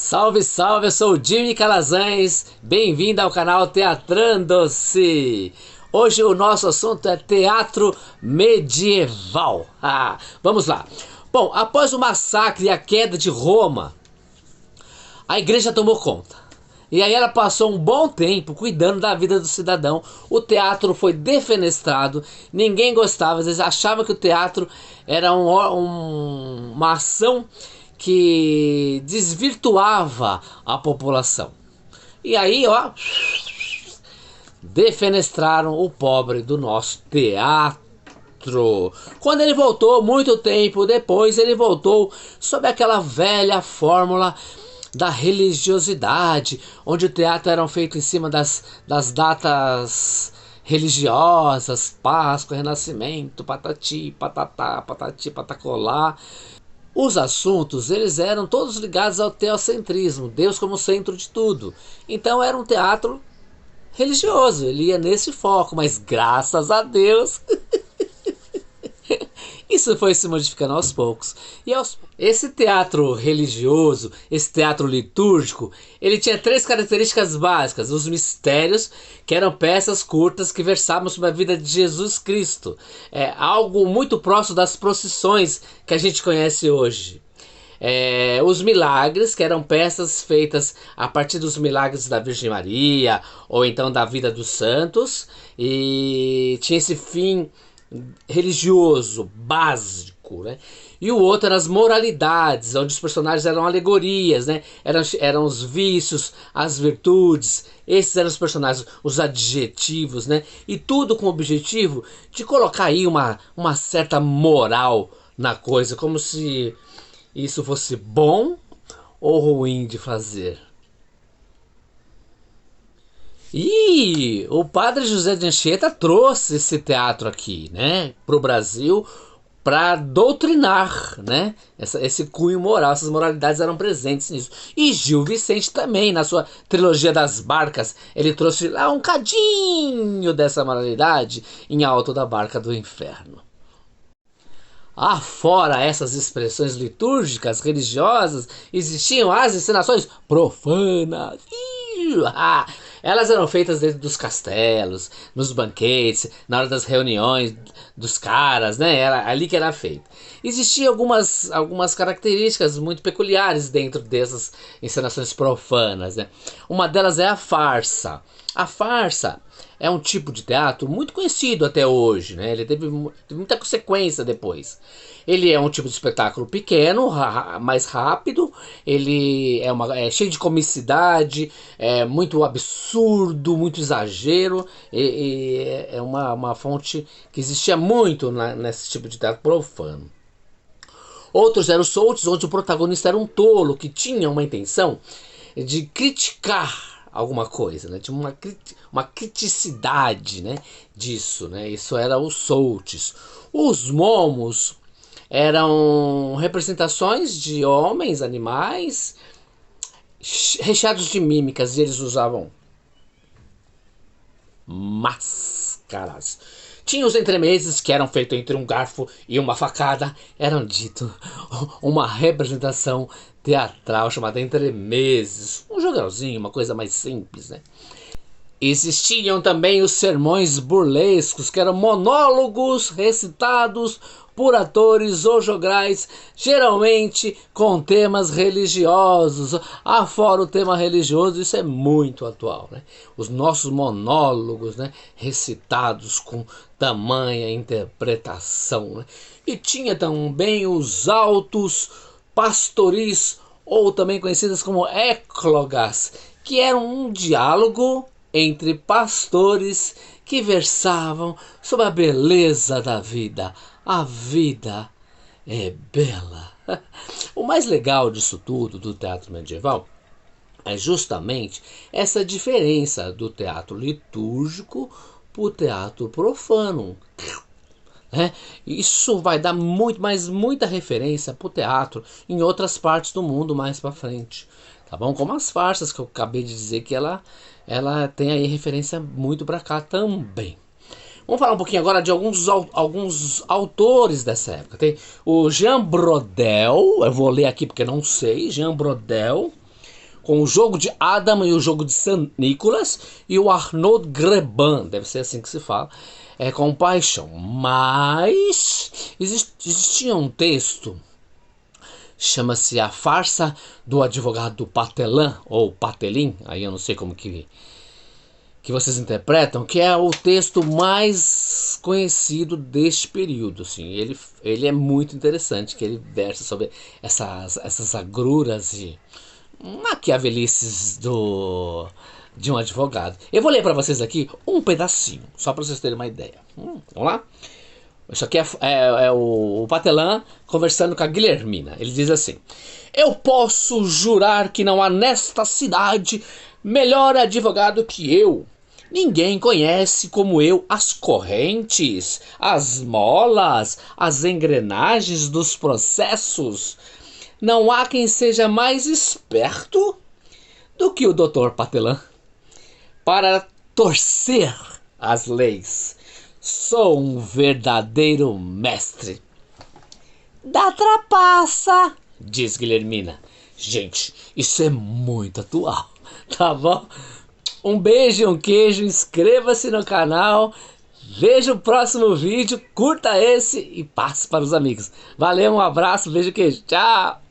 Salve, salve, eu sou o Jimmy Calazans, bem-vindo ao canal Teatrando-se. Hoje o nosso assunto é teatro medieval. Vamos lá. Bom, após o massacre e a queda de Roma, a igreja tomou conta. E aí ela passou um bom tempo cuidando da vida do cidadão. O teatro foi defenestrado, ninguém gostava, eles achavam que o teatro era uma ação que desvirtuava a população. E aí, ó, defenestraram o pobre do nosso teatro. Quando ele voltou, muito tempo depois, ele voltou sob aquela velha fórmula da religiosidade, onde o teatro era feito em cima das datas religiosas, Páscoa, Renascimento, patati, patatá, patati, patacolá. Os assuntos, eles eram todos ligados ao teocentrismo, Deus como centro de tudo. Então era um teatro religioso, ele ia nesse foco, mas graças a Deus isso foi se modificando aos poucos. Esse teatro religioso, esse teatro litúrgico, ele tinha três características básicas. Os mistérios, que eram peças curtas que versavam sobre a vida de Jesus Cristo. É algo muito próximo das procissões que a gente conhece hoje. Os milagres, que eram peças feitas a partir dos milagres da Virgem Maria, ou então da vida dos santos, e tinha esse fim religioso, básico, né? E o outro eram as moralidades, onde os personagens eram alegorias, né? Eram os vícios, as virtudes, esses eram os personagens, os adjetivos, né? E tudo com o objetivo de colocar aí uma certa moral na coisa, como se isso fosse bom ou ruim de fazer. E o padre José de Anchieta trouxe esse teatro aqui, né, para o Brasil, para doutrinar, né, esse cunho moral, essas moralidades eram presentes nisso. E Gil Vicente também, na sua trilogia das barcas, ele trouxe lá um cadinho dessa moralidade em Alto da Barca do Inferno. Afora essas expressões litúrgicas, religiosas, existiam as encenações profanas. Elas eram feitas dentro dos castelos, nos banquetes, na hora das reuniões dos caras, né? Era ali que era feito. Existiam algumas características muito peculiares dentro dessas encenações profanas, né? Uma delas é a farsa. A farsa é um tipo de teatro muito conhecido até hoje, né? Ele teve muita consequência depois. Ele é um tipo de espetáculo pequeno, mais rápido, ele é cheio de comicidade, é muito absurdo, muito exagero, e é uma fonte que existia muito nesse tipo de teatro profano. Outros eram soltos, onde o protagonista era um tolo, que tinha uma intenção de criticar alguma coisa, né? Tinha uma criticidade, né, disso, né? Isso era os soltes. Os momos eram representações de homens, animais, recheados de mímicas, e eles usavam máscaras. Tinha os entremeses, que eram feitos entre um garfo e uma facada, eram dito uma representação teatral chamada entremeses, um jogralzinho, uma coisa mais simples, né? Existiam também os sermões burlescos, que eram monólogos recitados por atores ou jograis, geralmente com temas religiosos. Afora o tema religioso, isso é muito atual, né? Os nossos monólogos, né, recitados com tamanha interpretação, né? E tinha também os autos pastoris, ou também conhecidas como éclogas, que eram um diálogo entre pastores que versavam sobre a beleza da vida. A vida é bela. O mais legal disso tudo, do teatro medieval, é justamente essa diferença do teatro litúrgico para o teatro profano. Isso vai dar muita referência para o teatro em outras partes do mundo mais para frente, tá bom? Como as farsas que eu acabei de dizer, que ela tem aí referência muito para cá também. Vamos falar um pouquinho agora de alguns autores dessa época. Tem o Jean Brodel, eu vou ler aqui porque não sei, Jean Brodel, com o jogo de Adam e o jogo de St. Nicholas, e o Arnaud Greban, deve ser assim que se fala, com Paixão. Mas existia um texto, chama-se A Farsa do Advogado Patelin, ou Patelin, aí eu não sei como que vocês interpretam, que é o texto mais conhecido deste período. Assim. Ele é muito interessante, que ele versa sobre essas agruras e maquiavelices de um advogado. Eu vou ler para vocês aqui um pedacinho, só para vocês terem uma ideia. Vamos lá? Isso aqui é o Patelin conversando com a Guilhermina. Ele diz assim: eu posso jurar que não há nesta cidade melhor advogado que eu. Ninguém conhece como eu as correntes, as molas, as engrenagens dos processos. Não há quem seja mais esperto do que o Dr. Patelin para torcer as leis. Sou um verdadeiro mestre. Da trapaça, diz Guilhermina. Gente, isso é muito atual, tá bom? Um beijo e um queijo, inscreva-se no canal, veja o próximo vídeo, curta esse e passe para os amigos. Valeu, um abraço, beijo e queijo, tchau!